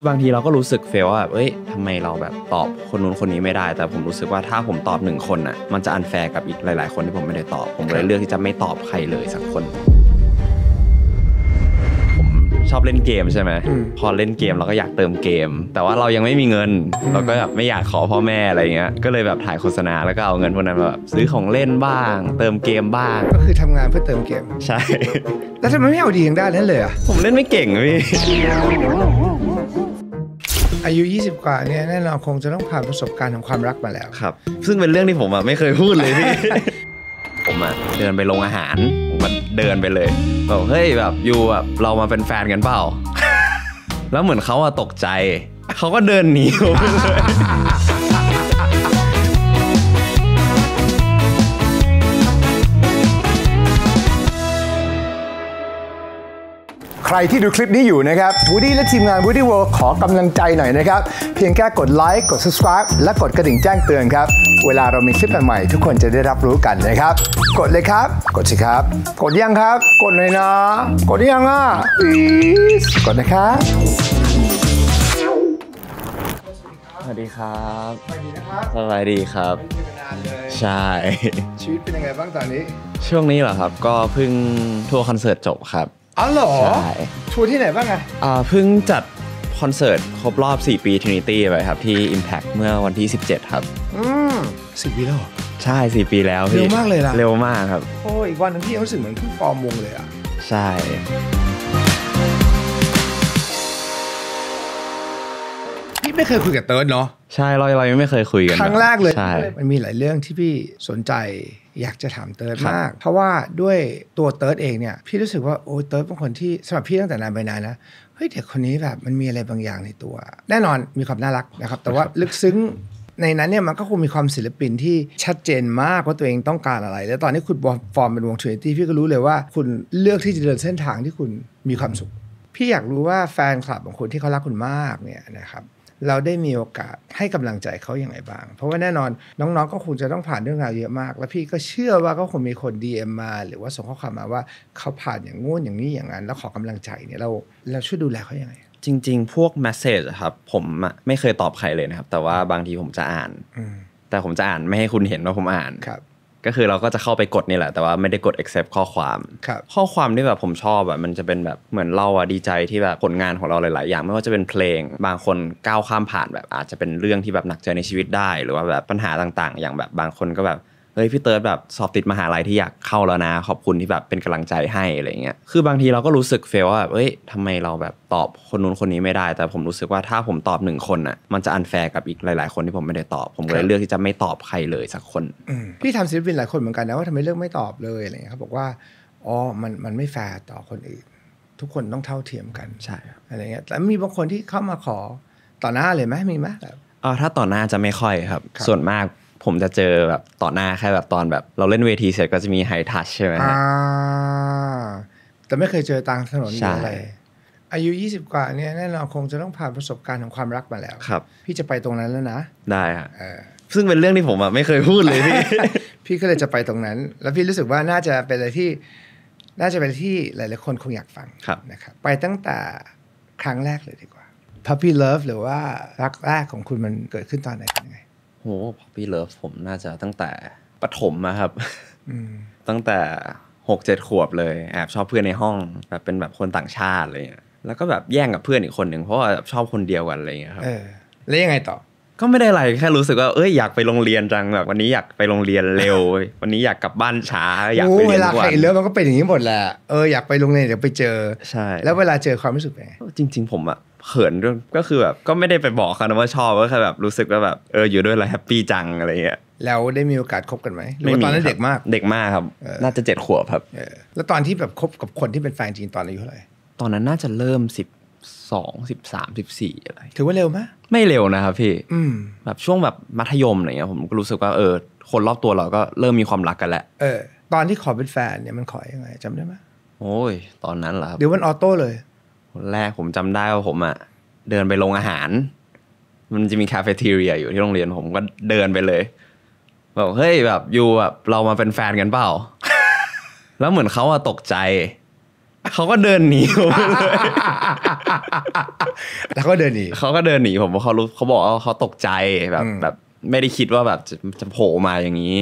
บางทีเราก็รู้สึกเฟลว่าแบบเอ้ยทำไมเราแบบตอบคนนู้นคนนี้ไม่ได้แต่ผมรู้สึกว่าถ้าผมตอบ1คนน่ะมันจะอันแฟร์กับอีกหลายๆคนที่ผมไม่ได้ตอบผมเลยเลือกที่จะไม่ตอบใครเลยสักคนผมชอบเล่นเกมใช่ไหมพอเล่นเกมเราก็อยากเติมเกมแต่ว่าเรายังไม่มีเงินเราก็แบบไม่อยากขอพ่อแม่อะไรเงี้ยก็เลยแบบถ่ายโฆษณาแล้วก็เอาเงินพวกนั้นมาแบบซื้อของเล่นบ้างเติมเกมบ้างก็คือทำงานเพื่อเติมเกมใช่แล้วทำไมไม่เอาดีอย่างด้านนั้นเลยอ่ะผมเล่นไม่เก่งพี่อายุ20กว่าเนี่ยแน่นอนคงจะต้องผ่านประสบการณ์ของความรักมาแล้วครับซึ่งเป็นเรื่องที่ผมไม่เคยพูดเลยพี่ ผมเดินไปโรงอาหารผมก็เดินไปเลยบอกเฮ้ยแบบอยู่แบบเรามาเป็นแฟนกันเปล่า แล้วเหมือนเขาตกใจเขาก็เดินหนีผมไปเลยใครที่ดูคลิปนี้อยู่นะครับ Woody และทีมงาน Woody World ขอกำลังใจหน่อยนะครับเพียงแค่กดไลค์กด subscribe และกดกระดิ่งแจ้งเตือนครับเวลาเรามีคลิปใหม่ๆทุกคนจะได้รับรู้กันนะครับกดเลยครับกดสิครับกดยังครับกดเลยนะกดยังอ่ะ please กดนะครับสวัสดีครับสวัสดีนะครับสวัสดีครับใช่ชีวิตเป็นยังไงบ้างตอนนี้ช่วงนี้เหรอครับก็เพิ่งทัวร์คอนเสิร์ตจบครับอ๋อเหรอใช่ทัวร์ที่ไหนบ้างเพิ่งจัดคอนเสิร์ตครบรอบ4ปี Trinity ไปครับที่ Impact เมื่อวันที่17ครับ4 ปีแล้วใช่4ปีแล้วพี่เร็วมากเลยล่ะเร็วมากครับโอ้อีกวันนึงพี่รู้สึกเหมือนเพิ่งฟอร์มวงเลยอ่ะใช่พี่ไม่เคยคุยกับเติร์ดเนาะใช่เรายังไม่เคยคุยกันครั้งแรกเลยใช่มันมีหลายเรื่องที่พี่สนใจอยากจะถามเติร์ดมากเพราะว่าด้วยตัวเติร์ดเองเนี่ยพี่รู้สึกว่าโอ้เติร์ดเป็นคนที่สำหรับพี่ตั้งแต่นานไปนานนะเฮ้ยเด็กคนนี้แบบมันมีอะไรบางอย่างในตัวแน่นอนมีความน่ารักนะครับแต่ว่าลึกซึ้งในนั้นเนี่ยมันก็คงมีความศิลปินที่ชัดเจนมากว่าตัวเองต้องการอะไรแล้วตอนนี้คุณฟอร์มเป็นวง Trinity พี่ก็รู้เลยว่าคุณเลือกที่จะเดินเส้นทางที่คุณมีความสุขพี่อยากรู้ว่าแฟนคลับของคุณที่เขารักคุณมากเนี่ยนะครับเราได้มีโอกาสให้กำลังใจเขาอย่างไรบ้างเพราะว่าแน่นอนน้องๆก็คงจะต้องผ่านเรื่องราวเยอะมากแล้วพี่ก็เชื่อว่าก็คงมีคน DM มาหรือว่าส่งข้อความมาว่าเขาผ่านอย่างงู้นอย่างนี้อย่างนั้นแล้วขอกำลังใจเนี่ยเราช่วยดูแลเขายังไงจริงๆพวกเมสเสจครับผมไม่เคยตอบใครเลยนะครับแต่ว่าบางทีผมจะอ่านแต่ผมจะอ่านไม่ให้คุณเห็นว่าผมอ่านก็คือเราก็จะเข้าไปกดนี่แหละแต่ว่าไม่ได้กด accept ข้อความที่แบบผมชอบมันจะเป็นแบบเหมือนเราดีใจที่แบบผลงานของเราหลายๆอย่างไม่ว่าจะเป็นเพลงบางคนก้าวข้ามผ่านแบบอาจจะเป็นเรื่องที่แบบหนักใจในชีวิตได้หรือว่าแบบปัญหาต่างๆอย่างแบบบางคนก็แบบเฮ้ยพี่เติร์ดแบบสอบติดมหาลัยที่อยากเข้าแล้วนะขอบคุณที่แบบเป็นกำลังใจให้อะไรเงี้ยคือบางทีเราก็รู้สึกเฟลว่าแบบเอ้ยทำไมเราแบบตอบคนนู้นคนนี้ไม่ได้แต่ผมรู้สึกว่าถ้าผมตอบ1คนน่ะมันจะอันแฟร์กับอีกหลายๆคนที่ผมไม่ได้ตอบผมเลยเลือกที่จะไม่ตอบใครเลยสักคนพี่ทำศิลปินหลายคนเหมือนกันนะว่าทำไมเลือกไม่ตอบเลยอะไรเงี้ยเขาบอกว่าอ๋อมันไม่แฟร์ต่อคนอื่นทุกคนต้องเท่าเทียมกันใช่อะไรเงี้ยแต่มีบางคนที่เข้ามาขอต่อหน้าเลยไหมมีไหมถ้าต่อหน้าจะไม่ค่อยครับส่วนมากผมจะเจอแบบต่อหน้าแค่แบบตอนแบบเราเล่นเวทีเสร็จก็จะมีไฮทัชใช่ไหมแต่ไม่เคยเจอตามถนนอะไรอายุ20กว่าเนี่ยแน่นอนคงจะต้องผ่านประสบการณ์ของความรักมาแล้วครับพี่จะไปตรงนั้นแล้วนะได้ครับซึ่งเป็นเรื่องที่ผมไม่เคยพูดเลยพี่ พี่ก็เลยจะไปตรงนั้นแล้วพี่รู้สึกว่าน่าจะเป็นอะไรที่หลายๆคนคงอยากฟังนะครับไปตั้งแต่ครั้งแรกเลยดีกว่า Puppy Love หรือว่ารักแรกของคุณมันเกิดขึ้นตอนไหนยังไงโห Puppy Love ผมน่าจะตั้งแต่ประถมครับตั้งแต่ 6-7 ขวบเลยแอบชอบเพื่อนในห้องแบบเป็นแบบคนต่างชาติอะไรเงี้ยแล้วก็แบบแย่งกับเพื่อนอีกคนหนึ่งเพราะว่าชอบคนเดียวกันอะไรเงี้ยครับแล้วยังไงต่อก็ไม่ได้อะไรแค่รู้สึกว่าอยากไปโรงเรียนจังแบบวันนี้อยากไปโรงเรียนเร็ว วันนี้อยากกลับบ้านช้าอยากไปเรียนทุกวันเวลาใครเลิฟมันก็เป็นอย่างนี้หมดแหละอยากไปโรงเรียนเดี๋ยวไปเจอใช่แล้วเวลาเจอความรู้สึกเป็นไงจริงๆผมเขินด้วยก็คือแบบก็ไม่ได้ไปบอกเขานะว่าชอบก็แค่แบบรู้สึกว่าแบบอยู่ด้วยแล้วแฮปปี้จังอะไรเงี้ยแล้วได้มีโอกาสคบกันไหมหรือว่าตอนนั้นเด็กมากครับน่าจะ7 ขวบครับแล้วตอนที่แบบคบกับคนที่เป็นแฟนจริงตอนอายุเท่าไหร่ตอนนั้นน่าจะเริ่ม12 13 14อะไรถือว่าเร็วไหมไม่เร็วนะครับพี่แบบช่วงแบบมัธยมอะไรเงี้ยผมก็รู้สึกว่าคนรอบตัวเราก็เริ่มมีความรักกันแล้วตอนที่ขอเป็นแฟนเนี่ยมันขอยังไงจำได้ไหมโอ้ยตอนนั้นเหรอครับเดี๋ยวมันออโต้เลยคนแรกผมจำได้ว่าผมเดินไปโรงอาหารมันจะมีคาเฟ่ทีเรียอยู่ที่โรงเรียนผมก็เดินไปเลยบอกเฮ้ยแบบอยู่แบบเรามาเป็นแฟนกันเปล่า แล้วเหมือนเขาตกใจ เขาก็เดินหนีผมเลยแล้วก็เดินหนีผมเพราะเขาบอกว่าเขาตกใจแบบไม่ได้คิดว่าแบบจะโผล่มาอย่างนี้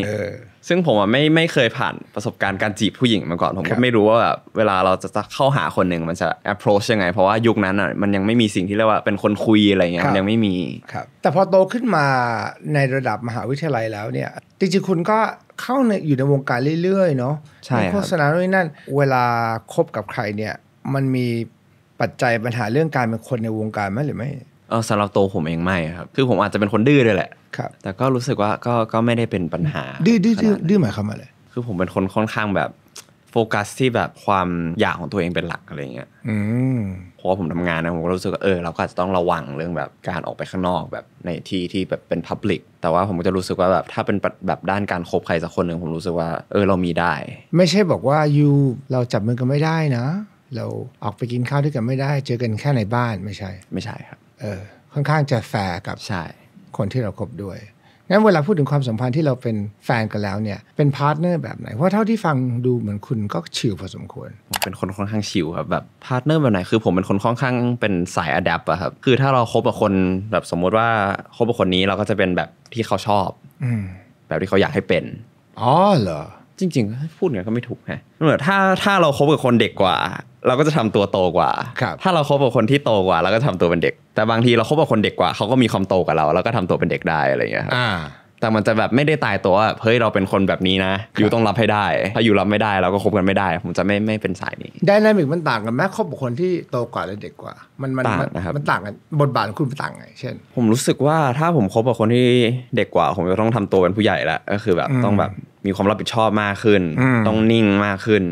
ซึ่งผมไม่เคยผ่านประสบการณ์การจีบผู้หญิงมาก่อนผมก็ไม่รู้ว่าแบบเวลาเราจะเข้าหาคนหนึ่งมันจะ approach ยังไงเพราะว่ายุคนั้นอ่ะมันยังไม่มีสิ่งที่เรียกว่าเป็นคนคุยอะไรเงี้ยมันยังไม่มีครับแต่พอโตขึ้นมาในระดับมหาวิทยาลัยแล้วเนี่ยจริงๆคุณก็เข้าอยู่ในวงการเรื่อยๆเนาะใช่โฆษณาด้วยนั่นเวลาคบกับใครเนี่ยมันมีปัจจัยปัญหาเรื่องการเป็นคนในวงการไหมหรือไม่สำหรับตัวผมเองไม่ครับคือผมอาจจะเป็นคนดื้อด้วยแหละแต่ก็รู้สึกว่าก็ไม่ได้เป็นปัญหาดื้อหมายความว่าอะไรคือผมเป็นคนค่อนข้างแบบโฟกัสที่แบบความอยากของตัวเองเป็นหลักอะไรเงี้ยเพราะว่าผมทำงานนะผมก็รู้สึกว่าเราก็อาจจะต้องระวังเรื่องแบบการออกไปข้างนอกแบบในที่แบบเป็นพับลิกแต่ว่าผมก็จะรู้สึกว่าแบบถ้าเป็นแบบด้านการคบใครสักคนหนึ่งผมรู้สึกว่าเรามีได้ไม่ใช่บอกว่าเราจับมือกันไม่ได้นะเราออกไปกินข้าวด้วยกันไม่ได้เจอกันแค่ในบ้านไม่ใช่ครับค่อนข้างจะแฟร์กับใช่คนที่เราคบด้วยงั้นเวลาพูดถึงความสัมพันธ์ที่เราเป็นแฟนกันแล้วเนี่ยเป็นพาร์ทเนอร์แบบไหนเพราะเท่าที่ฟังดูเหมือนคุณก็ชิลพอสมควรผมเป็นคนค่อนข้างชิลครับแบบพาร์ทเนอร์แบบไหนคือผมเป็นคนค่อนข้างเป็นสายอะแดปอะครับคือถ้าเราคบกับคนแบบสมมติว่าคบกับคนนี้เราก็จะเป็นแบบที่เขาชอบแบบที่เขาอยากให้เป็นเหรอจริงๆพูดอย่างก็ไม่ถูกฮะเหมือนถ้าเราคบกับคนเด็กกว่าเราก็จะทำตัวโตกว่าถ้าเราคบกับคนที่โตกว่าเราก็ทำตัวเป็นเด็กแต่บางทีเราคบกับคนเด็กกว่าเขาก็มีความโตกว่าเราก็ทำตัวเป็นเด็กได้อะไรอย่างเงี้ยครับแต่มันจะแบบไม่ได้ตายตัวว่าเฮ้ยเราเป็นคนแบบนี้นะอยู่ต้องรับให้ได้ถ้าอยู่รับไม่ได้เราก็คบกันไม่ได้ผมจะไม่เป็นสายนี้ไดนามิกมันต่างกันไหมคบกับคนที่โตกว่าหรือเด็กกว่ามันต่างนะครับมันต่างกันบทบาทของคุณต่างไงเช่นผมรู้สึกว่าถ้าผมคบกับคนที่เด็กกว่าผมจะต้องทำตัวเป็นผู้ใหญ่แล้วก็คือแบบต้องแบบมีความรับผิดชอบมากขึ้นต้องนิ่งมากขึ้น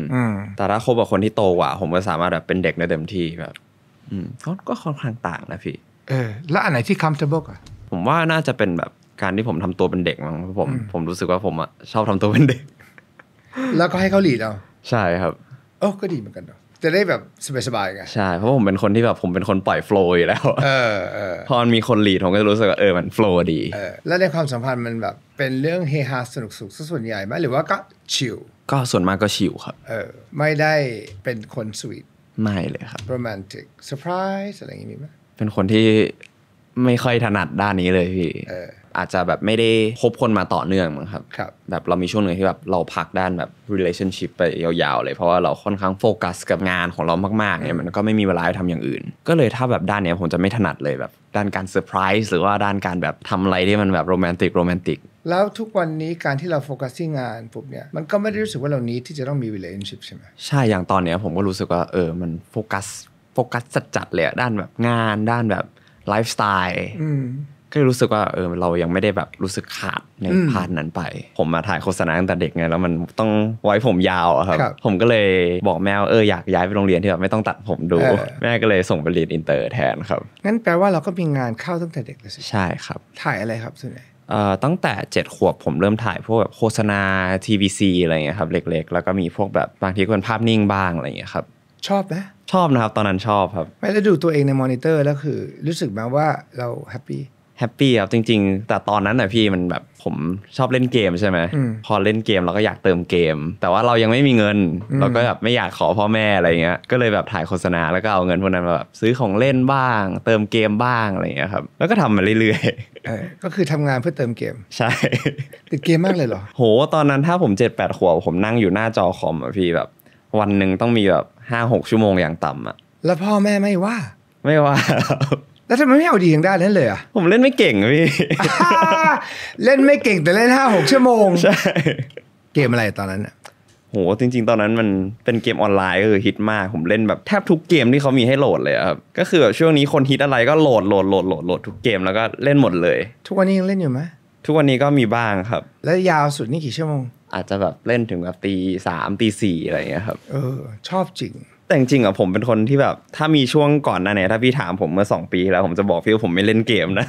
แต่ถ้าคบกับคนที่โตกว่าผมก็สามารถแบบเป็นเด็กได้เต็มที่แบบก็ค่อนข้างต่างนะพี่แล้วอันไหนที่ comfortable อ่ะผมว่าน่าจะเป็นแบบการที่ผมทำตัวเป็นเด็กมั้งผมรู้สึกว่าผมชอบทำตัวเป็นเด็กแล้วก็ให้เขาหลีดเอาใช่ครับก็ดีเหมือนกันเนาะจะได้แบบสบายๆไงใช่เพราะผมเป็นคนที่แบบผมเป็นคนปล่อยโฟลว์อยู่แล้วพอมีคนหลีดผมก็จะรู้สึกว่ามันโฟลว์ดีแล้วในความสัมพันธ์มันแบบเป็นเรื่องเฮฮาสนุกสุขส่วนใหญ่ไหมหรือว่าก็ชิลก็ส่วนมากก็ชิลครับไม่ได้เป็นคนสวีทไม่เลยครับโรแมนติกเซอร์ไพรส์อะไรอย่างงี้มีไหมเป็นคนที่ไม่ค่อยถนัดด้านนี้เลยพี่อาจจะแบบไม่ได้คบคนมาต่อเนื่องมั้งครับแบบเรามีช่วงหนึ่งที่แบบเราพักด้านแบบ relationship ไปยาวๆเลยเพราะว่าเราค่อนข้างโฟกัสกับงานของเรามากๆเนี่ยมันก็ไม่มีเวลาทำอย่างอื่นก็เลยถ้าแบบด้านนี้ผมจะไม่ถนัดเลยแบบด้านการเซอร์ไพรส์หรือว่าด้านการแบบทำอะไรที่มันแบบโรแมนติกแล้วทุกวันนี้การที่เราโฟกัสที่งานปุ๊บเนี่ยมันก็ไม่ได้รู้สึกว่าเรานี้ที่จะต้องมี relationship ใช่ไหมใช่อย่างตอนนี้ผมก็รู้สึกว่ามันโฟกัสจัดเลยด้านแบบงานด้านแบบไลฟ์สไตล์ก็รู้สึกว่าเรายังไม่ได้แบบรู้สึกขาดในพาร์ทนั้นไปผมมาถ่ายโฆษณาตั้งแต่เด็กไงแล้วมันต้องไว้ผมยาวครับผมก็เลยบอกแม่อยากย้ายไปโรงเรียนที่แบบไม่ต้องตัดผมดูแม่ก็เลยส่งไปเรียนอินเตอร์แทนครับงั้นแปลว่าเราก็มีงานเข้าตั้งแต่เด็กเลยสิใช่ครับถ่ายอะไรครับส่วนใหญ่ตั้งแต่7 ขวบผมเริ่มถ่ายพวกแบบโฆษณา TVC อะไรเงี้ยครับเล็กๆแล้วก็มีพวกแบบบางทีก็เป็นภาพนิ่งบ้างอะไรเงี้ยครับชอบไหมชอบนะครับตอนนั้นชอบครับไม่ได้ดูตัวเองในมอนิเตอร์แล้วคือรู้สึกไหมว่าเราแฮปปี้ครับจริงๆแต่ตอนนั้นน่ะพี่มันแบบผมชอบเล่นเกมใช่ไหมพอเล่นเกมเราก็อยากเติมเกมแต่ว่าเรายังไม่มีเงินเราก็แบบไม่อยากขอพ่อแม่อะไรเงี้ยก็เลยแบบถ่ายโฆษณาแล้วก็เอาเงินพวกนั้นมาแบบซื้อของเล่นบ้างเติมเกมบ้างอะไรเงี้ยครับแล้วก็ทำมาเรื่อยๆก็คือทำงานเพื่อเติมเกมใช่ติดเกมมากเลยเหรอโหตอนนั้นถ้าผม 7-8 ขวบผมนั่งอยู่หน้าจอคอมอะพี่แบบวันนึงต้องมีแบบ 5-6 ชั่วโมงอย่างต่ำอะแล้วพ่อแม่ไม่ว่าแล้วทำไมไม่เอาดีอย่างด้านนั้นเลยอ่ะผมเล่นไม่เก่งพี่ เล่นไม่เก่งแต่เล่น 5-6 ชั่วโมงใช่เกมอะไรตอนนั้นอ่ะโหจริงๆตอนนั้นมันเป็นเกมออนไลน์ก็คือฮิตมากผมเล่นแบบแทบทุกเกมที่เขามีให้โหลดเลยครับก็คือแบบช่วงนี้คนฮิตอะไรก็โหลดทุกเกมแล้วก็เล่นหมดเลยทุกวันนี้ยังเล่นอยู่ไหมทุกวันนี้ก็มีบ้างครับแล้วยาวสุดนี่กี่ชั่วโมงอาจจะแบบเล่นถึงแบบ 3 4 อะไรอย่างเงี้ยครับชอบจริงแต่จริงๆผมเป็นคนที่แบบถ้ามีช่วงก่อนหน้านี้ถ้าพี่ถามผมเมื่อ2 ปีแล้วผมจะบอกพี่ว่าผมไม่เล่นเกมนะ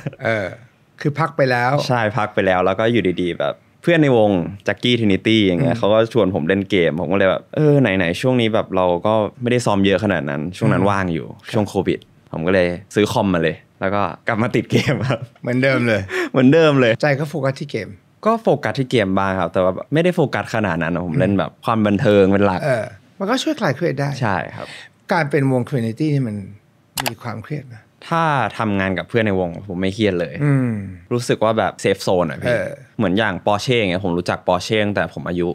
คือพักไปแล้วใช่พักไปแล้วแล้วก็อยู่ดีๆแบบเพื่อนในวงแจ็คกี้ทรินิตี้อย่างเงี้ยเขาก็ชวนผมเล่นเกมผมก็เลยแบบไหนๆช่วงนี้แบบเราก็ไม่ได้ซ้อมเยอะขนาดนั้นช่วงนั้นว่างอยู่ช่วงโควิดผมก็เลยซื้อคอมมาเลยแล้วก็กลับมาติดเกมครับเหมือนเดิมเลยใจก็โฟกัสที่เกมก็โฟกัสที่เกมบ้างครับแต่ว่าไม่ได้โฟกัสขนาดนั้นผมเล่นแบบความบันเทิงเป็นหลัก มันก็ช่วยคลายเครียดได้ใช่ครับการเป็นวง Trinity นี่มันมีความเครียดไหมถ้าทำงานกับเพื่อนในวงผมไม่เครียดเลยรู้สึกว่าแบบเซฟโซนอ่ะพี่เหมือนอย่างปอร์เช่เงี้ยผมรู้จักปอร์เช่ตั้งแต่ผมอายุ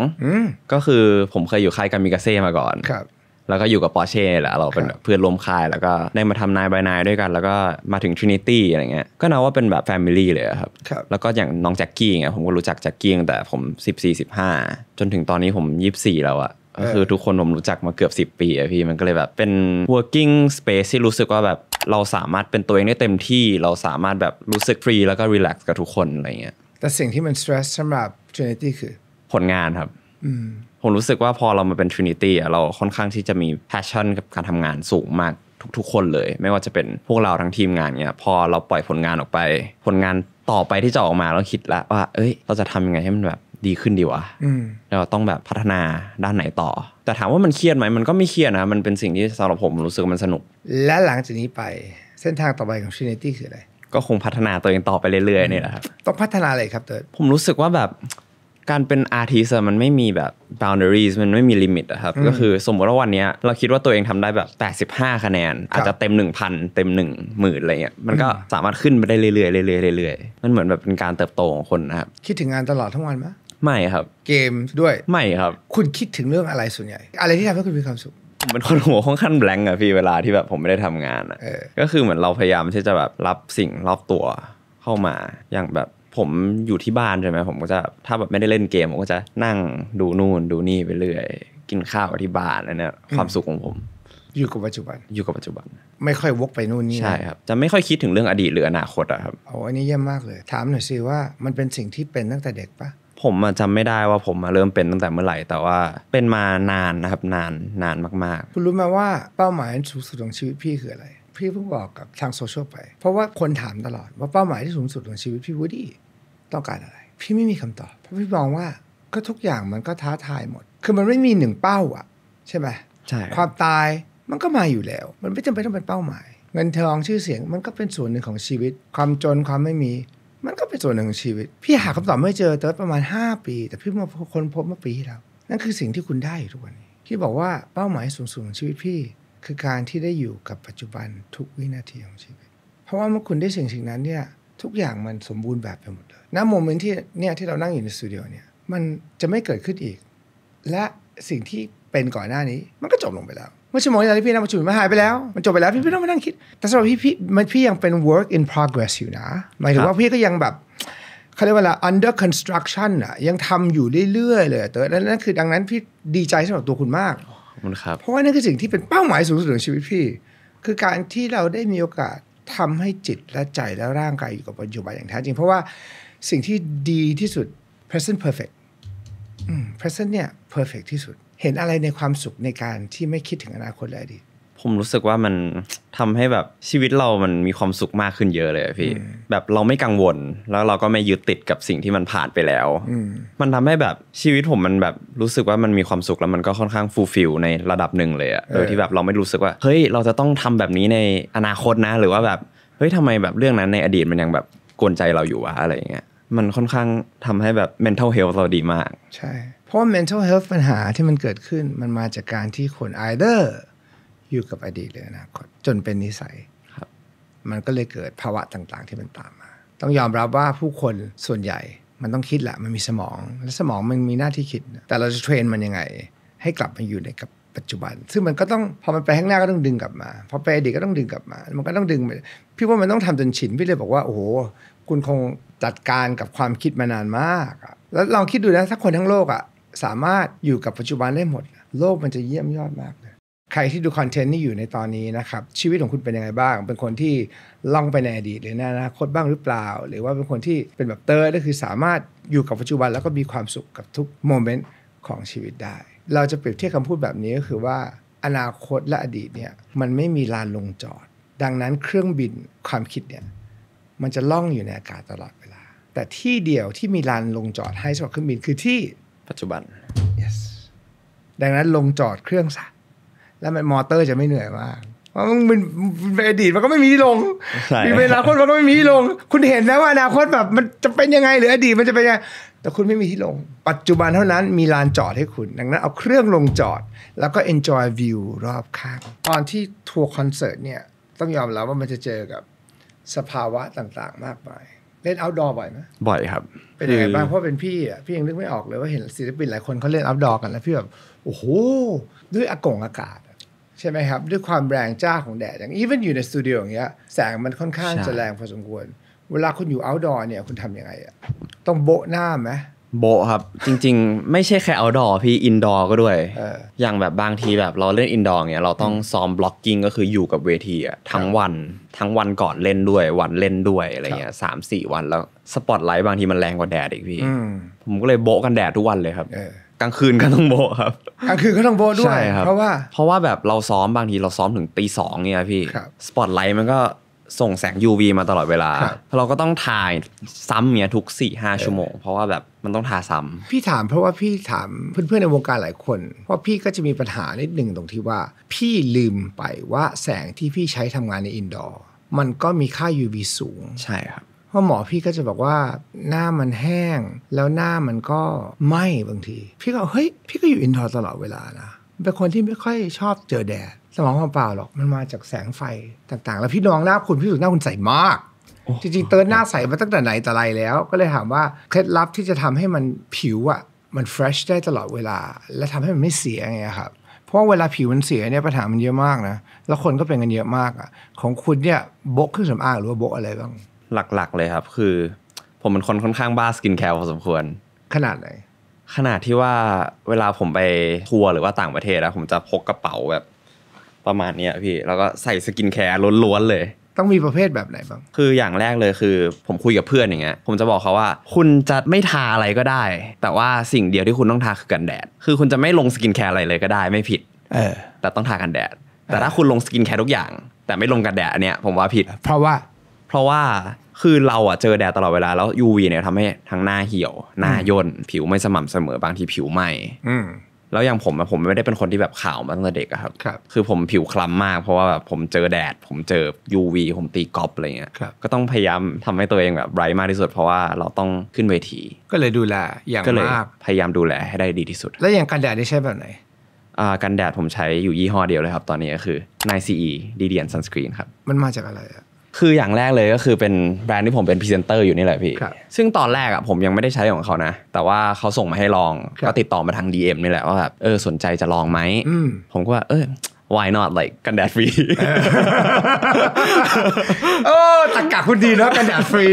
12ก็คือผมเคยอยู่ค่ายกามิกาเซ่มาก่อนแล้วก็อยู่กับปอร์เช่แหละเราเป็นเพื่อนร่วมค่ายแล้วก็ได้มาทำนายบายนายด้วยกันแล้วก็มาถึง Trinity อะไรเงี้ยก็นับว่าเป็นแบบ Family เลยครับแล้วก็อย่างน้องแจ็คกี้เงี้ยผมก็รู้จักแจ็คกี้ตั้งแต่ผม14-15จนถึงตอนนี้ผม24แล้วอะก็คือทุกคนผมรู้จักมาเกือบ10 ปีอะพี่มันก็เลยแบบเป็น working space ที่รู้สึกว่าแบบเราสามารถเป็นตัวเองได้เต็มที่เราสามารถแบบรู้สึกฟรีแล้วก็ relax กับทุกคนอะไรเงี้ยแต่สิ่งที่มัน stress สำหรับ Trinity คือผลงานครับผมรู้สึกว่าพอเรามาเป็น Trinity อ่ะเราค่อนข้างที่จะมี passion กับการทำงานสูงมากทุกๆคนเลยไม่ว่าจะเป็นพวกเราทั้งทีมงานเงี้ยพอเราปล่อยผลงานออกไปผลงานต่อไปที่จะออกมาเราคิดแล้วว่าเอ้ยเราจะทำยังไงให้มันแบบดีขึ้นดีวะเราต้องแบบพัฒนาด้านไหนต่อแต่ถามว่ามันเครียดไหมมันก็ไม่เครียดนะมันเป็นสิ่งที่สำหรับผมรู้สึกมันสนุกและหลังจากนี้ไปเส้นทางต่อไปของ Trinity คืออะไรก็คงพัฒนาตัวเองต่อไปเรื่อยๆนี่แหละครับต้องพัฒนาอะไรครับเติร์ดผมรู้สึกว่าแบบการเป็นอาร์ติสต์มันไม่มีแบบ boundaries มันไม่มีลิมิตอะครับก็คือสมมติว่าวันนี้เราคิดว่าตัวเองทำได้แบบ85คะแนนอาจจะเต็ม 1,000 เต็ม 10,000อะไรเงี้ยมันก็สามารถขึ้นไปได้เรื่อยๆเรื่อยๆมันเหมือนแบบเป็นการเติบโตของคนนะครับคิดถึงงานตลอดทั้งวันไหมไม่ครับเกมด้วยไม่ครับคุณคิดถึงเรื่องอะไรส่วนใหญ่อะไรที่ทำให้คุณมีความสุขผมเป็นคนหัวค่อนข้างแบงก์อะพี่เวลาที่แบบผมไม่ได้ทำงานอะก็คือเหมือนเราพยายามที่จะแบบรับสิ่งรอบตัวเข้ามาอย่างแบบผมอยู่ที่บ้านใช่ไหมผมก็จะถ้าแบบไม่ได้เล่นเกมผมก็จะนั่งดูนู่นดูนี่ไปเรื่อยกินข้าวที่บ้านอันนี้ความสุขของผมอยู่กับปัจจุบันไม่ค่อยวกไปนู่นนี่ใช่ครับจะไม่ค่อยคิดถึงเรื่องอดีตหรืออนาคตอะครับโอ้อันนี้เยี่ยมมากเลยถามหน่อยสิว่ามันเป็นสิ่งที่เป็นตั้งแต่เด็กปะผมจำไม่ได้ว่าผมมาเริ่มเป็นตั้งแต่เมื่อไหร่แต่ว่าเป็นมานานนะครับนานมากๆคุณรู้ไหมว่าเป้าหมายสูงสุดของชีวิตพี่คืออะไรพี่เพิ่งบอกกับทางโซเชียลไปเพราะว่าคนถามตลอดว่าเป้าหมายที่สูงสุดของชีวิตพี่วูดดี้ต้องการอะไรพี่ไม่มีคำตอบเพราะพี่มองว่าก็ทุกอย่างมันก็ท้าทายหมดคือมันไม่มีหนึ่งเป้าอ่ะใช่ไหมใช่ความตายมันก็มาอยู่แล้วมันไม่จำเป็นต้องเป็นเป้าหมายเงินทองชื่อเสียงมันก็เป็นส่วนหนึ่งของชีวิตความจนความไม่มีมันก็เป็นส่วนหนึ่งของชีวิตพี่หาคำตอบไม่เจอแต่ประมาณ5 ปีแต่พี่มาค้นพบเมื่อปีที่แล้วนั่นคือสิ่งที่คุณได้อยู่ทุกวันนี้พี่บอกว่าเป้าหมายสูงสุดของชีวิตพี่คือการที่ได้อยู่กับปัจจุบันทุกวินาทีของชีวิตเพราะว่าเมื่อคุณได้สิ่งนั้นเนี่ยทุกอย่างมันสมบูรณ์แบบไปหมดเลยณโมเมนต์ที่เรานั่งอยู่ในสตูดิโอเนี่ยมันจะไม่เกิดขึ้นอีกและสิ่งที่เป็นก่อนหน้านี้มันก็จบลงไปแล้วเมื่อชั่วโมงที่พี่นั่งประชุมมันหายไปแล้วมันจบไปแล้วพี่ไม่ต้องมานั่งคิดแต่สำหรับพี่ยังเป็น work in progress อยู่นะหมายถึงว่าพี่ก็ยังแบบเขาเรียกว่าอะไร under construction อ่ะยังทำอยู่เรื่อยๆเลยแต่นั่นคือดังนั้นพี่ดีใจสำหรับตัวคุณมากขอบคุณครับเพราะว่านั่นคือสิ่งที่เป็นเป้าหมายสูงสุดของชีวิตพี่คือการที่เราได้มีโอกาสทำให้จิตและใจและร่างกายอยู่กับปัจจุบันอย่างแท้จริงเพราะว่าสิ่งที่ดีที่สุด present perfect present เนี่ย perfect ที่สุดเห็นอะไรในความสุขในการที่ไม่คิดถึงอนาคตและอดีตผมรู้สึกว่ามันทำให้แบบชีวิตเรามันมีความสุขมากขึ้นเยอะเลยพี่แบบเราไม่กังวลแล้วเราก็ไม่ยึดติดกับสิ่งที่มันผ่านไปแล้วมันทำให้แบบชีวิตผมมันแบบรู้สึกว่ามันมีความสุขแล้วมันก็ค่อนข้างฟูลฟิลในระดับหนึ่งเลยอะโดยที่แบบเราไม่รู้สึกว่าเฮ้ยเราจะต้องทำแบบนี้ในอนาคตนะหรือว่าแบบเฮ้ยทำไมแบบเรื่องนั้นในอดีตมันยังแบบกวนใจเราอยู่วะอะไรอย่างเงี้ยมันค่อนข้างทำให้แบบ mental health เราดีมากใช่เพราะ mental health ปัญหาที่มันเกิดขึ้นมันมาจากการที่คน either อยู่กับอดีตหรืออนาคตจนเป็นนิสัยมันก็เลยเกิดภาวะต่างๆที่มันตามมาต้องยอมรับว่าผู้คนส่วนใหญ่มันต้องคิดแหละมันมีสมองและสมองมันมีหน้าที่คิดแต่เราจะเทรนมันยังไงให้กลับมาอยู่ในกับปัจจุบันซึ่งมันก็ต้องพอมันไปข้างหน้าก็ต้องดึงกลับมาพอไปอดีตก็ต้องดึงกลับมามันก็ต้องดึงพี่ว่ามันต้องทำจนชินพี่เลยบอกว่าโอ้โหคุณคงจัดการกับความคิดมานานมากแล้วลองคิดดูนะถ้าคนทั้งโลกสามารถอยู่กับปัจจุบันได้หมดโลกมันจะเยี่ยมยอดมากเลยใครที่ดูคอนเทนต์นี่อยู่ในตอนนี้นะครับชีวิตของคุณเป็นยังไงบ้างเป็นคนที่ล่องไปในอดีตหรือในอนาคตบ้างหรือเปล่าหรือว่าเป็นคนที่เป็นแบบเตอร์ก็คือสามารถอยู่กับปัจจุบันแล้วก็มีความสุขกับทุกโมเมนต์ของชีวิตได้เราจะเปรียบเทียบคำพูดแบบนี้ก็คือว่าอนาคตและอดีตเนี่ยมันไม่มีลานลงจอดดังนั้นเครื่องบินความคิดเนี่ยมันจะล่องอยู่ในอากาศตลอดเวลาแต่ที่เดียวที่มีลานลงจอดให้สำหรับเครื่องบินคือที่ปัจจุบัน yes ดังนั้นลงจอดเครื่องซะแล้วมันมอเตอร์จะไม่เหนื่อยมากเพ มันในอดีตมันก็ไม่มีลงมีอนาคตมันก็ไม่มีลงคุณเห็นนะว่าอนาคตแบบมันจะเป็นยังไงหรืออดีตมันจะเป็นยังไงแต่คุณไม่มีที่ลงปัจจุบันเท่านั้นมีลานจอดให้คุณดังนั้นเอาเครื่องลงจอดแล้วก็ enjoy view รอบข้างตอนที่ทัวร์คอนเสิร์ตเนี่ยต้องยอมรับว่ามันจะเจอกับสภาวะต่างๆมากมายเล่น outdoor บ่อยไหมบ่อยครับเป็นยังไงบ้างเพราะเป็นพี่พี่ยังนึกไม่ออกเลยว่าเห็นศิลปินหลายคนเขาเล่น outdoor กันแล้วพี่แบบโอ้โหด้วยอากาศใช่ไหมครับด้วยความแรงจ้าของแดดอย่าง even อยู่ในสตูดิโออย่างเงี้ยแสงมันค่อนข้างจะแรงพอสมควรเวลาคุณอยู่ outdoor เนี่ยคุณทำยังไงอะต้องโบะหน้าไหมโบครับจริงๆไม่ใช่แค่ outdoor พี่ indoor ก็ด้วยอย่างแบบบางทีแบบเราเล่น indoor เงี้ยเราต้องซ้อม blocking ก็คืออยู่กับเวทีอะทั้งวันก่อนเล่นด้วยวันเล่นด้วยอะไรเงี้ย 3-4 วันแล้วสปอตไลท์บางทีมันแรงกว่าแดดอีกพี่ผมก็เลยโบะกันแดดทุกวันเลยครับกลางคืนก็ต้องโบะครับกลางคืนก็ต้องโบะด้วยเพราะว่าแบบเราซ้อมบางทีเราซ้อมถึงตี 2เนี่ยพี่สปอตไลท์มันก็ส่งแสง UV มาตลอดเวลาเราก็ต้องถ่ายซ้ำเนี่ยทุก 4-5 ชั่วโมงเพราะว่าแบบมันต้องถ่ายซ้ำพี่ถามเพราะว่าพี่ถามเพื่อนๆในวงการหลายคนเพราะพี่ก็จะมีปัญหานิดหนึ่งตรงที่ว่าพี่ลืมไปว่าแสงที่พี่ใช้ทำงานในอินดอร์มันก็มีค่า UV สูงใช่ครับเพราะหมอพี่ก็จะบอกว่าหน้ามันแห้งแล้วหน้ามันก็ไหม้บางทีพี่ก็เฮ้ยพี่ก็อยู่อินดอร์ตลอดเวลานะเป็นคนที่ไม่ค่อยชอบเจอแดดสมองเปล่าหรอกมันมาจากแสงไฟต่างๆแล้วพี่น้องหน้าคุณพี่สุดหน้าคุณใสมากจริงๆเติร์นหน้าใสมาตั้งแต่ไหนแต่ไรแล้วก็เลยถามว่าเคล็ดลับที่จะทำให้มันผิวอ่ะมันเฟรชได้ตลอดเวลาและทำให้มันไม่เสียไงครับเพราะเวลาผิวมันเสียเนี่ยปัญหามันเยอะมากนะแล้วคนก็เป็นกันเยอะมากอ่ะของคุณเนี่ยโบกเครื่องสำอางหรือว่าโบกอะไรบ้างหลักๆเลยครับคือผมเป็นคนค่อนข้างบ้าสกินแคร์พอสมควรขนาดไหนขนาดที่ว่าเวลาผมไปทัวร์หรือว่าต่างประเทศนะผมจะพกกระเป๋าแบบประมาณนี้พี่แล้วก็ใส่สกินแคร์ล้วนๆเลยต้องมีประเภทแบบไหนบ้างคืออย่างแรกเลยคือผมคุยกับเพื่อนอย่างเงี้ยผมจะบอกเขาว่าคุณจะไม่ทาอะไรก็ได้แต่ว่าสิ่งเดียวที่คุณต้องทาคือกันแดดคือคุณจะไม่ลงสกินแคร์อะไรเลยก็ได้ไม่ผิดแต่ต้องทากันแดดแต่ถ้าคุณลงสกินแคร์ทุกอย่างแต่ไม่ลงกันแดดอันเนี้ยผมว่าผิดเพราะว่าคือเราอะเจอแดดตลอดเวลาแล้ว UV เนี่ยทำให้ทั้งหน้าเหี่ยวหน้าย่นผิวไม่สม่ำเสมอบางทีผิวไหม้แล้วอย่างผมไม่ได้เป็นคนที่แบบขาวมาตั้งแต่เด็กอะครับคือผมผิวคล้ำมากเพราะว่าแบบผมเจอแดดผมเจอ UV ผมตีกอล์ฟอะไรเงี้ยก็ต้องพยายามทำให้ตัวเองแบบไบรท์มากที่สุดเพราะว่าเราต้องขึ้นเวทีก็เลยดูแลอย่างมากพยายามดูแลให้ได้ดีที่สุดแล้วอย่างกันแดดได้ใช้แบบไหนกันแดดผมใช้อยู่ยี่ห้อเดียวเลยครับตอนนี้ก็คือ 9CE Radiant Sunscreen ครับมันมาจากอะไรอะคืออย่างแรกเลยก็คือเป็นแบรนด์ที่ผมเป็นพรีเซนเตอร์อยู่นี่แหละพี่ซึ่งตอนแรกอ่ะผมยังไม่ได้ใช้ของเขานะแต่ว่าเขาส่งมาให้ลองก็ติดต่อมาทาง DM นี่แหละว่าแบบสนใจจะลองไหมผมก็ว่าwhy not like กันแดดฟรีตะกะคุณดีนะกันแดดฟรี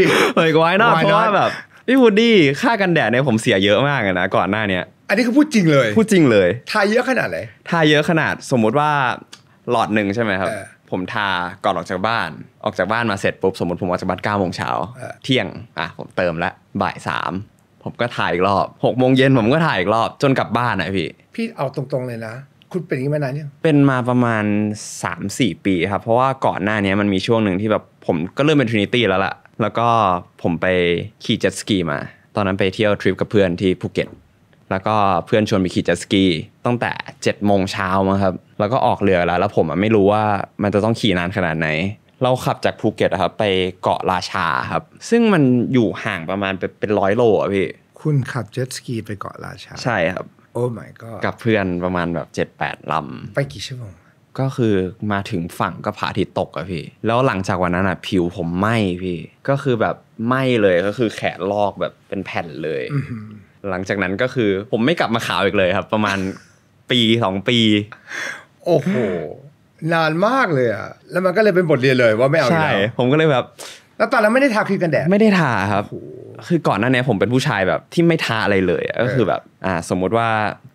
why not เพราะว่าแบบพี่วูดดี้ค่ากันแดดเนี่ยผมเสียเยอะมากนะก่อนหน้านี้อันนี้คือพูดจริงเลยทาเยอะขนาดไหนทาเยอะขนาดสมมุติว่าหลอดนึงใช่ไหมครับผมทาก่อนออกจากบ้านมาเสร็จปุ๊บสมมติผมออกจากบ้าน 9 โมงเช้าเที่ยงผมเติมละบ่าย 3ผมก็ถ่ายอีกรอบ 6 โมงเย็นผมก็ถ่ายอีกรอบจนกลับบ้านนะพี่เอาตรงๆเลยนะคุณเป็นอย่างนี้มานานยังเป็นมาประมาณ 3-4 ปีครับเพราะว่าก่อนหน้านี้มันมีช่วงหนึ่งที่แบบผมก็เริ่มเป็น Trinity แล้วล่ะแล้วก็ผมไปขี่เจ็ตสกีมาตอนนั้นไปเที่ยวทริปกับเพื่อนที่ภูเก็ตแล้วก็เพื่อนชวนไปขี่เจ็ตสกีตั้งแต่ 7 โมงเช้ามั้งครับแล้วก็ออกเรือแล้วผมไม่รู้ว่ามันจะต้องขี่นานขนาดไหนเราขับจากภูเก็ตครับไปเกาะราชาครับซึ่งมันอยู่ห่างประมาณเป็น100 โลอ่ะพี่คุณขับเจ็ตสกีไปเกาะราชาใช่ครับโอ้ my god กับเพื่อนประมาณแบบ 7-8 ลำไปกี่ชั่วโมงก็คือมาถึงฝั่งก็พระอาทิตย์ตกอะพี่แล้วหลังจากวันนั้นผิวผมไหม้พี่ก็คือแบบไหม้เลยก็คือแขนลอกแบบเป็นแผ่นเลยหลังจากนั้นก็คือผมไม่กลับมาขาวอีกเลยครับประมาณ1-2 ปีโอ้โหนานมากเลยอะแล้วมันก็เลยเป็นบทเรียนเลยว่าไม่เอาอีกแล้วใช่ผมก็เลยแบบแล้วตอนนั้นไม่ได้ทาครีมกันแดดไม่ได้ทาครับคือก่อนหน้านี้ผมเป็นผู้ชายแบบที่ไม่ทาอะไรเลยก็คือแบบสมมุติว่า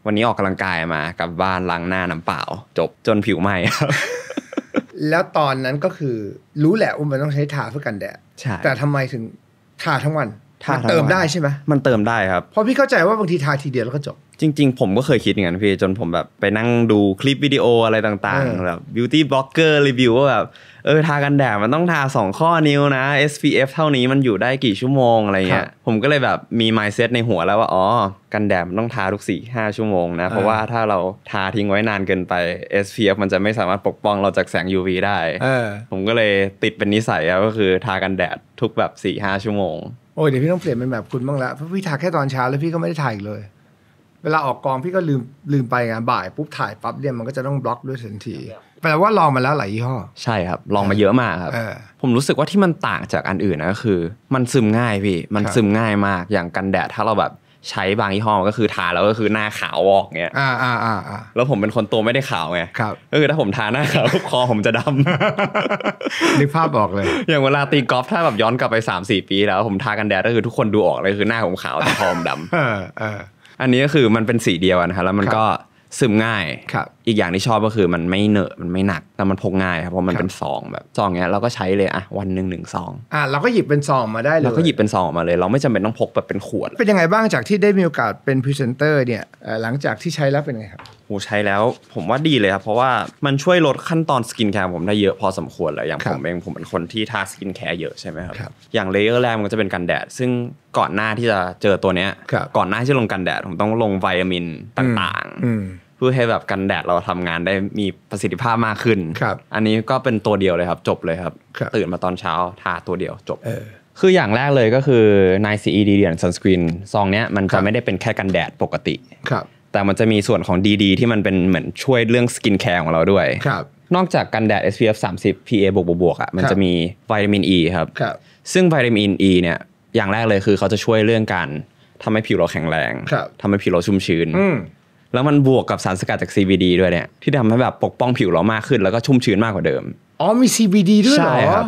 วันนี้ออกกำลังกายมากลับบ้านล้างหน้าน้ำเปล่าจบจนผิวไหม้ครับแล้วตอนนั้นก็คือรู้แหละว่ามันต้องใช้ทาเพื่อกันแดดแต่ทำไมถึงทาทั้งวันมันเติมได้ใช่ไหมมันเติมได้ครับเพราะพี่เข้าใจว่าบางทีทาทีเดียวแล้วก็จบ จริงๆผมก็เคยคิดอย่างนั้นพี่จนผมแบบไปนั่งดูคลิปวิดีโออะไรต่างๆแบบ beauty blogger รีวิวว่าแบบทากันแดดมันต้องทา2ข้อนิ้วนะ SPF เท่านี้มันอยู่ได้กี่ชั่วโมงอะไรเงี้ยผมก็เลยแบบมี mindset ในหัวแล้วว่ากันแดดมันต้องทาทุก 4-5 ชั่วโมงนะเพราะว่าถ้าเราทาทิ้งไว้นานเกินไป SPF มันจะไม่สามารถปกป้องเราจากแสง UV ได้ผมก็เลยติดเป็นนิสัยก็คือทากันแดดทุกแบบ 4-5 ชั่วโมงโอ้ยเดี๋ยวพี่ต้องเปลี่ยนเป็นแบบคุณบ้างละเพราะพี่ทาแค่ตอนเช้าแล้วพี่ก็ไม่ได้ทาอีกเลยเวลาออกกองพี่ก็ลืมไปไงบ่ายปุ๊บถ่ายปั๊บเนี่ยมันก็จะต้องบล็อกด้วยทันทีแปลว่าลองมาแล้วหลายยี่ห้อใช่ครับลองมาเยอะมากครับผมรู้สึกว่าที่มันต่างจากอันอื่นนะก็คือมันซึมง่ายพี่มันซึมง่ายมากอย่างกันแดดถ้าเราแบบใช้บางยี่ห้อก็คือทาแล้วก็คือหน้าขาววอกเงี้ยแล้วผมเป็นคนตัวไม่ได้ขาวไงก็คือถ้าผมทาหน้าขาวคอผมจะดำนึกภาพออกเลยอย่างเวลาตีกอล์ฟถ้าแบบย้อนกลับไป 3-4 ปีแล้วผมทากันแดดก็คือทุกคนดูออกเลยคือหน้าผมขาวแต่คอผมดำอันนี้ก็คือมันเป็นสีเดียวนะครับแล้วมันก็ซึมง่ายอีกอย่างที่ชอบก็คือมันไม่เหนอะมันไม่หนักแต่มันพกง่ายครับเพราะมันเป็นซองแบบซองเงี้ยเราก็ใช้เลยวันนึง1ซองเราก็หยิบเป็นซองมาได้เลยเราก็หยิบเป็นซองออกมาเลยเราไม่จำเป็นต้องพกแบบเป็นขวดเป็นยังไงบ้างจากที่ได้มีโอกาสเป็นพรีเซนเตอร์เนี่ยหลังจากที่ใช้แล้วเป็นไงครับใช้แล้วผมว่าดีเลยครับเพราะว่ามันช่วยลดขั้นตอนสกินแคร์ผมได้เยอะพอสมควรเลยอย่างผมเองผมเป็นคนที่ทาสกินแคร์เยอะใช่ไหมครับอย่างเลเยอร์แรกมันก็จะเป็นกันแดดซึ่งก่อนหน้าที่จะเจอตัวเนี้ยก่อนหน้าที่ลงกันแดดผมต้องลงวิตามินต่างๆเพื่อให้แบบกันแดดเราทำงานได้มีประสิทธิภาพมากขึ้นอันนี้ก็เป็นตัวเดียวเลยครับจบเลยครับตื่นมาตอนเช้าทาตัวเดียวจบคืออย่างแรกเลยก็คือ 9CE Radiant Sunscreen ซองเนี้ยมันจะไม่ได้เป็นแค่กันแดดปกติแต่มันจะมีส่วนของ DD ที่มันเป็นเหมือนช่วยเรื่องสกินแคร์ของเราด้วยนอกจากกันแดด SPF 30 PA บวกมันจะมีวิตามิน E ครับซึ่งวิตามิน E เนี่ยอย่างแรกเลยคือเขาจะช่วยเรื่องการทำให้ผิวเราแข็งแรงทำให้ผิวเราชุ่มชื้นแล้วมันบวกกับสารสกัดจาก CBD ด้วยเนี่ยที่ทำให้แบบปกป้องผิวเรามากขึ้นแล้วก็ชุ่มชื้นมากกว่าเดิมมี CBD ด้วยเหรอใช่ครับ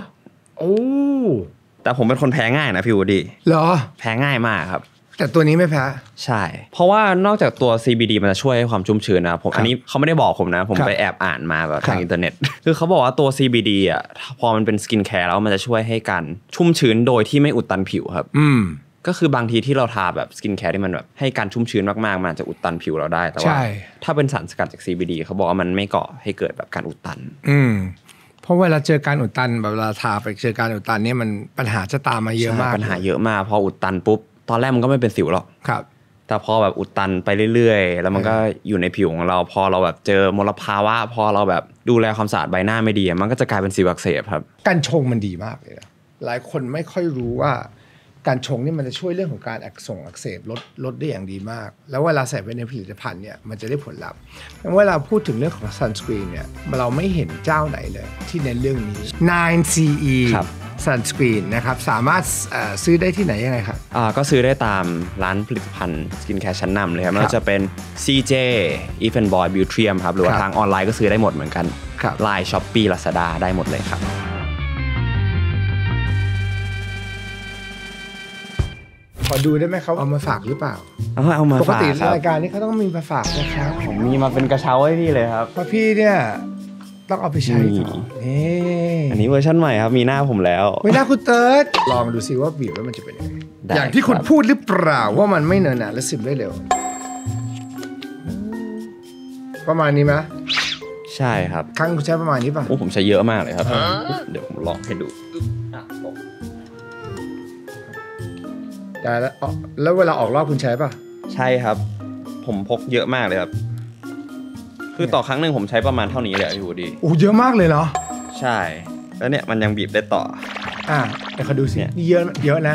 แต่ผมเป็นคนแพ้ง่ายนะพี่วูดดี้เหรอแพ้ง่ายมากครับแต่ตัวนี้ไม่แพ้ใช่เพราะว่านอกจากตัว CBD มันจะช่วยให้ความชุ่มชื้นนะผมอันนี้เขาไม่ได้บอกผมนะผมไปแอบอ่านมาแบบทางอินเทอร์เน็ตคือเขาบอกว่าตัว CBD พอมันเป็นสกินแคร์แล้วมันจะช่วยให้การชุ่มชื้นโดยที่ไม่อุดตันผิวครับก็คือบางทีที่เราทาแบบสกินแคร์ที่มันแบบให้การชุ่มชื้นมากๆมันจะอุดตันผิวเราได้แต่ว่าถ้าเป็นสารสกัดจาก CBD เขาบอกว่ามันไม่ก่อให้เกิดแบบการอุดตันเพราะเวลาเจอการอุดตันแบบเวลาทาไปเจอการอุดตันนี่มันปัญหาจะตามมาเยอะมากปัญหาเยอะมากพออุดตันปุ๊บตอนแรกมันก็ไม่เป็นสิวหรอกแต่พอแบบอุดตันไปเรื่อยๆแล้วมันก็อยู่ในผิวของเราพอเราแบบเจอมลภาวะพอเราแบบดูแลความสะอาดใบหน้าไม่ดีมันก็จะกลายเป็นสิวอักเสบครับการชงมันดีมากเลยนะหลายคนไม่ค่อยรู้ว่าการชงนี่มันจะช่วยเรื่องของการอักเสบลดได้อย่างดีมากแล้วเวลาใส่ไปในผลิตภัณฑ์เนี่ยมันจะได้ผลลัพธ์เวลาพูดถึงเรื่องของ sunscreen เนี่ยเราไม่เห็นเจ้าไหนเลยที่เน้นเรื่องนี้ 9CE sunscreen นะครับสามารถซื้อได้ที่ไหนยังไงครับก็ซื้อได้ตามร้านผลิตภัณฑ์สกินแคร์ชั้นนำเลยครับไม่ว่าจะเป็น CJ Evenboy Beautrium ครับหรือว่าทางออนไลน์ก็ซื้อได้หมดเหมือนกัน Line Shopee Lazada ได้หมดเลยครับขอดูได้ไหมเขาเอามาฝากหรือเปล่าเอามาฝากปกติรายการนี้เขาต้องมีมาฝากนะครับผมมีมาเป็นกระเช้าให้พี่เลยครับเพราะพี่เนี่ยต้องเอาไปใช้อันนี้เวอร์ชันใหม่ครับมีหน้าผมแล้วหน้าคุณเติร์ดลองดูสิว่าบีบแล้วมันจะเป็นยังไงอย่างที่คุณพูดหรือเปล่าว่ามันไม่เนินหนาและซึมได้เร็วประมาณนี้ไหมใช่ครับครั้งคุณใช้ประมาณนี้ป่ะผมใช้เยอะมากเลยครับเดี๋ยวผมลองให้ดูแล้วเวลาออกรอบคุณใช้ป่ะใช่ครับผมพกเยอะมากเลยครับคือต่อครั้งหนึ่งผมใช้ประมาณเท่านี้เลยพี่วูดดี้เยอะมากเลยเหรอใช่แล้วเนี่ยมันยังบีบได้ต่อเดี๋ยวเขาดูสิเยอะน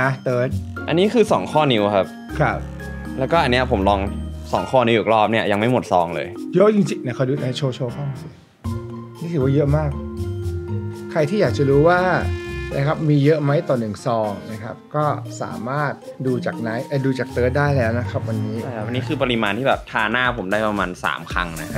ะเติร์ดอันนี้คือ2ข้อนิ้วครับแล้วก็อันเนี้ยผมลอง2ข้อนิ้วอีกรอบเนี่ยยังไม่หมดซองเลยเยอะจริงๆเนี่ยเขาดูโชว์ข้อสินี่ถือว่าเยอะมากใครที่อยากจะรู้ว่านะครับมีเยอะไหมต่อ1ซองนะครับก็สามารถดูจากดูจากเติร์ดได้แล้วนะครับวันนี้คือปริมาณที่แบบทาหน้าผมได้ประมาณ3ครั้งนะ